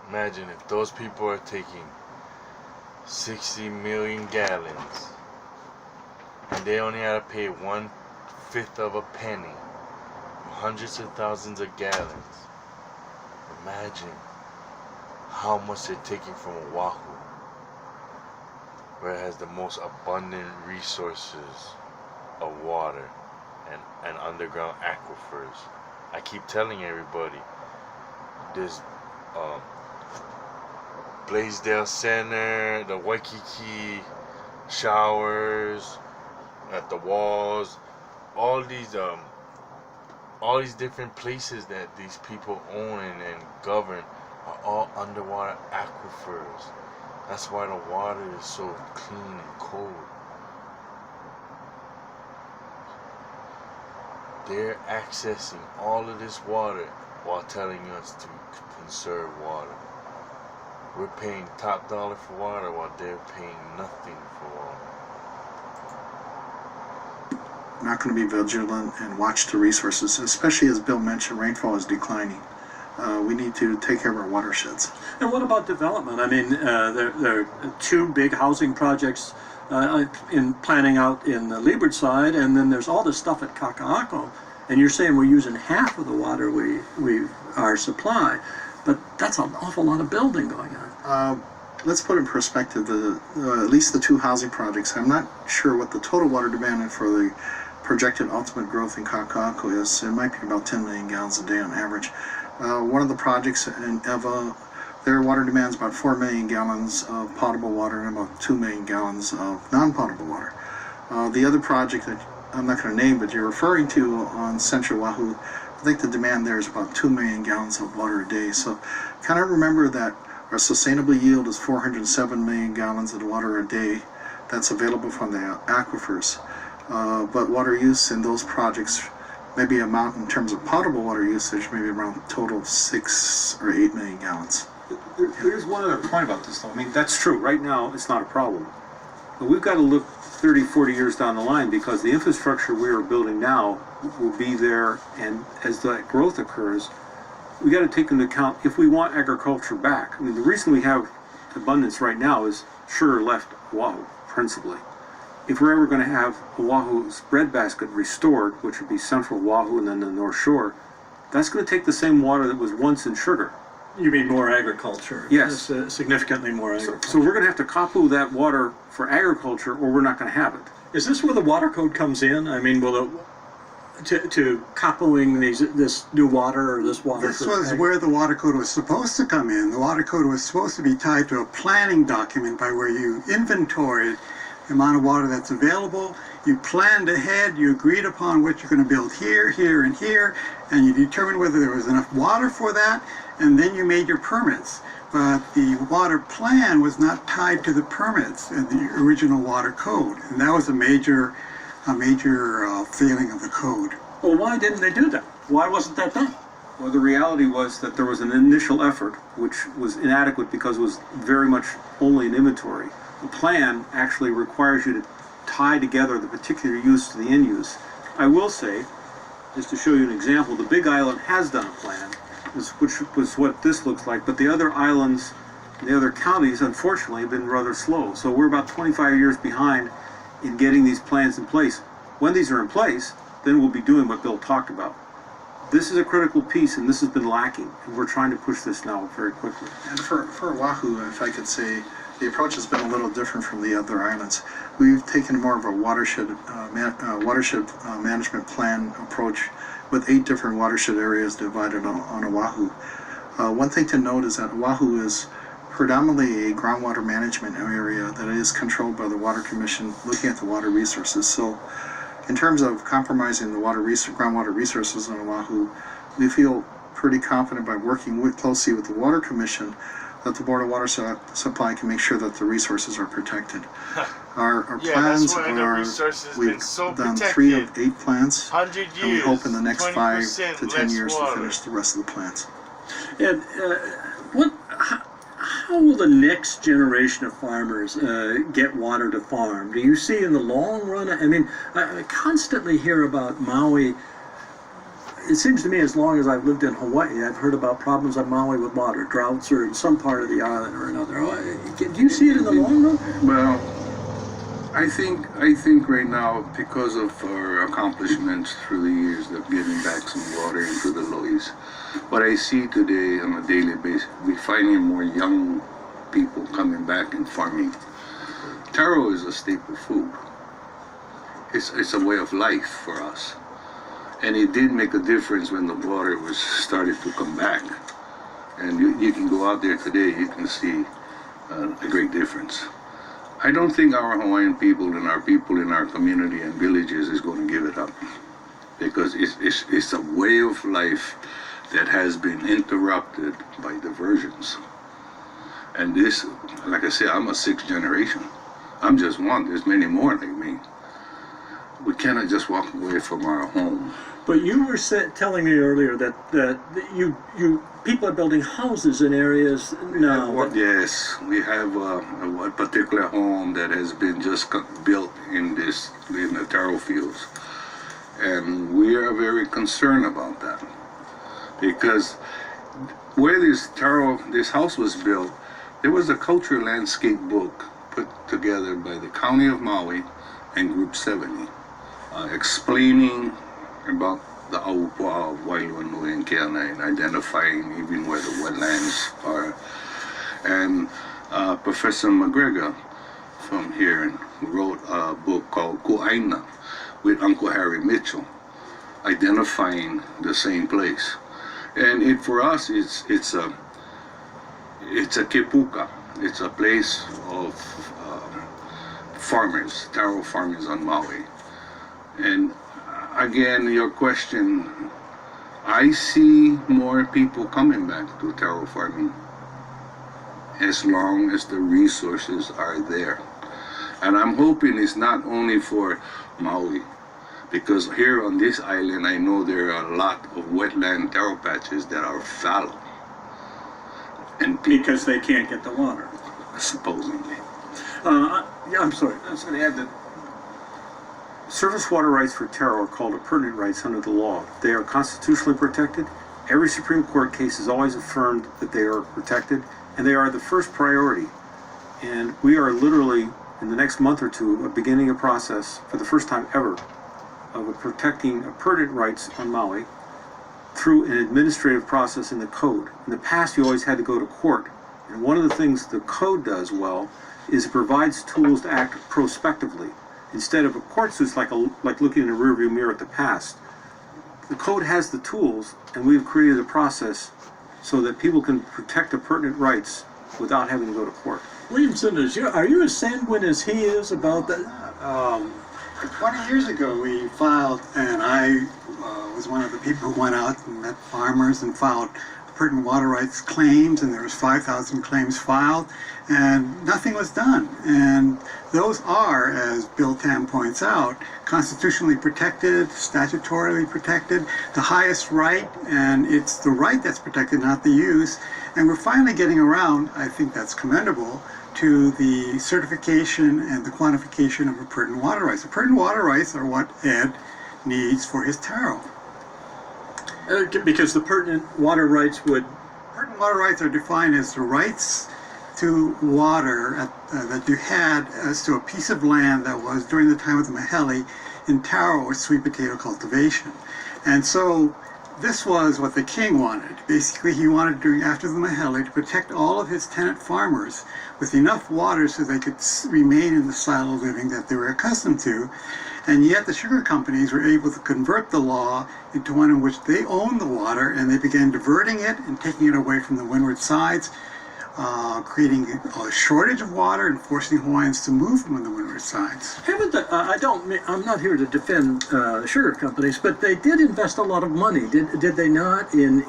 Imagine if those people are taking 60 million gallons and they only had to pay 1/5 of a penny, hundreds of thousands of gallons. Imagine how much they're taking from Oahu, where it has the most abundant resources of water and underground aquifers. I keep telling everybody, there's Blaisdell Center, the Waikiki showers at the walls, all these different places that these people own and govern are all underwater aquifers. That's why the water is so clean and cold. They're accessing all of this water while telling us to conserve water. We're paying top dollar for water while they're paying nothing for water. We're not going to be vigilant and watch the resources, especially as Bill mentioned, rainfall is declining. We need to take care of our watersheds. And what about development? I mean, there are two big housing projects in planning out in the leeward side, and then there's all this stuff at Kaka'ako. And you're saying we're using half of the water our supply, but that's an awful lot of building going on. Let's put in perspective at least the two housing projects. I'm not sure what the total water demand for the projected ultimate growth in Kaka'ako is. It might be about 10 million gallons a day on average. One of the projects in Eva, their water demand is about 4 million gallons of potable water and about 2 million gallons of non-potable water. The other project that I'm not going to name, but you're referring to on Central Oahu, I think the demand there is about 2 million gallons of water a day. So kind of remember that our sustainable yield is 407 million gallons of water a day that's available from the aquifers. But water use in those projects maybe amount in terms of potable water usage, maybe around a total of 6 or 8 million gallons. There's one other point about this though. I mean, that's true. Right now, it's not a problem. But we've got to look 30, 40 years down the line, because the infrastructure we are building now will be there, and as that growth occurs, we got to take into account if we want agriculture back. I mean, the reason we have abundance right now is sugar left Oahu, principally. If we're ever going to have Oahu's breadbasket restored, which would be central Oahu and then the North Shore, that's going to take the same water that was once in sugar. You mean more agriculture? Yes. Significantly more agriculture. So we're going to have to kapu that water for agriculture, or we're not going to have it. Is this where the water code comes in? I mean, will it, to kapuing this new water or this water? This was where the water code was supposed to come in. The water code was supposed to be tied to a planning document by where you inventoried the amount of water that's available. You planned ahead, you agreed upon what you're going to build here, here, and here, and you determined whether there was enough water for that, and then you made your permits. But the water plan was not tied to the permits in the original water code, and that was a major failing of the code. Well, why didn't they do that? Why wasn't that done? Well, the reality was that there was an initial effort which was inadequate because it was very much only an inventory. The plan actually requires you to tie together the particular use to the end use. I will say, just to show you an example, the Big Island has done a plan, which was what this looks like, but the other islands, the other counties, unfortunately, have been rather slow. So we're about 25 years behind in getting these plans in place. When these are in place, then we'll be doing what Bill talked about. This is a critical piece, and this has been lacking, and we're trying to push this now very quickly. And for Oahu, if I could say, the approach has been a little different from the other islands. We've taken more of a watershed management plan approach with 8 different watershed areas divided on Oahu. One thing to note is that Oahu is predominantly a groundwater management area that is controlled by the Water Commission, looking at the water resources. So in terms of compromising the groundwater resources on Oahu, we feel pretty confident by working closely with the Water Commission that the Board of Water Supply can make sure that the resources are protected. Our plans are, we've done 3 of 8 plans, and we hope in the next 5 to 10 years to finish the rest of the plans. And how will the next generation of farmers get water to farm? Do you see in the long run? I mean, I constantly hear about Maui it seems to me as long as I've lived in Hawaii, I've heard about problems on Maui with water, droughts or in some part of the island or another. Do you see it in the long run? Well, I think right now, because of our accomplishments through the years of getting back some water into the lois, what I see today on a daily basis, we're finding more young people coming back and farming. Taro is a staple food. It's a way of life for us. And it did make a difference when the water was started to come back. And you can go out there today, you can see a great difference. I don't think our Hawaiian people and our people in our community and villages is going to give it up, because it's a way of life that has been interrupted by diversions. And this, like I said, I'm a sixth generation. I'm just one. There's many more like me. We cannot just walk away from our home. But you were telling me earlier that you people are building houses in areas now. Yes, we have a particular home that has been just built in the taro fields, and we are very concerned about that, because where this house was built, there was a cultural landscape book put together by the County of Maui and Group 70, explaining about the Aupu'a, Wailuanui, and Keanai, and identifying even where the wetlands are. And Professor McGregor from here wrote a book called Ku'aina with Uncle Harry Mitchell, identifying the same place. And for us, it's a kepuka. It's a place of farmers, taro farmers on Maui. And again, your question, I see more people coming back to taro farming as long as the resources are there. And I'm hoping it's not only for Maui, because here on this island, I know there are a lot of wetland taro patches that are fallow. And Because they can't get the water. supposedly. Yeah, I'm sorry. I was going to add that surface water rights for taro are called appurtenant rights under the law. They are constitutionally protected. Every Supreme Court case has always affirmed that they are protected, and they are the first priority. And we are literally, in the next month or two, beginning a process for the first time ever of protecting appurtenant rights on Maui through an administrative process in the code. In the past, you always had to go to court. And one of the things the code does well is it provides tools to act prospectively. Instead of a court suit's like looking in a rearview mirror at the past. The code has the tools, and we've created a process so that people can protect appurtenant rights without having to go to court. Williamson, are you as sanguine as he is about that? 20 years ago, we filed, and I was one of the people who went out and met farmers and filed pertinent water rights claims, and there was 5,000 claims filed, and nothing was done. And those are, as Bill Tam points out, constitutionally protected, statutorily protected, the highest right, and it's the right that's protected, not the use. And we're finally getting around, I think that's commendable, to the certification and the quantification of appurtenant water rights. Appurtenant water rights are what Ed needs for his taro. Because the pertinent water rights would... Pertinent water rights are defined as the rights to water that you had as to a piece of land that was during the time of the Mahele in taro or sweet potato cultivation. And so this was what the king wanted. Basically, he wanted, after the Mahele, to protect all of his tenant farmers with enough water so they could remain in the style of living that they were accustomed to. And yet the sugar companies were able to convert the law into one in which they owned the water, and they began diverting it and taking it away from the windward sides, creating a shortage of water and forcing Hawaiians to move from the windward sides. I'm not here to defend sugar companies, but they did invest a lot of money, did they not, in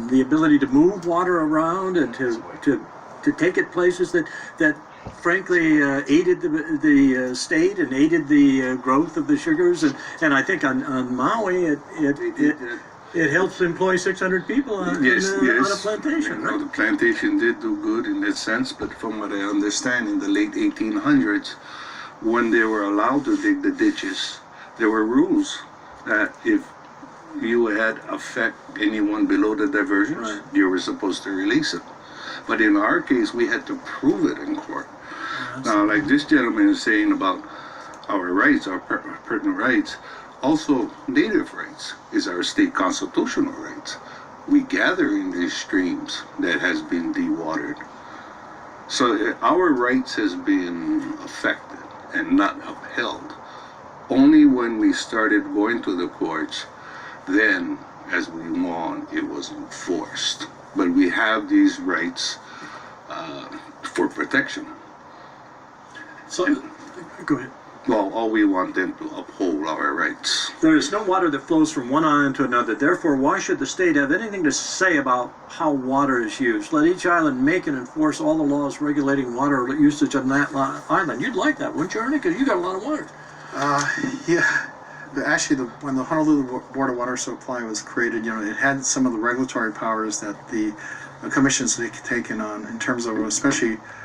the ability to move water around and to take it places that frankly aided the state and aided the growth of the sugars, and I think on Maui it helps employ 600 people on a plantation. Right? The plantation did do good in that sense, but from what I understand, in the late 1800s, when they were allowed to dig the ditches, there were rules that if you had affect anyone below the diversions, Right. you were supposed to release it. But in our case, we had to prove it in court. Now, like this gentleman is saying about our rights, our pertinent rights, also native rights is our state constitutional rights. We gather in these streams that has been dewatered. So our rights has been affected and not upheld. Only when we started going to the courts, then as we went on, it was enforced. But we have these rights for protection. So, go ahead. Well, all we want them to uphold our rights. There is no water that flows from one island to another. Therefore, why should the state have anything to say about how water is used? Let each island make and enforce all the laws regulating water usage on that island. You'd like that, wouldn't you, Ernie? Because you got a lot of water. Yeah. Actually, when the Honolulu Board of Water Supply was created, it had some of the regulatory powers that the commissions had taken on in terms of especially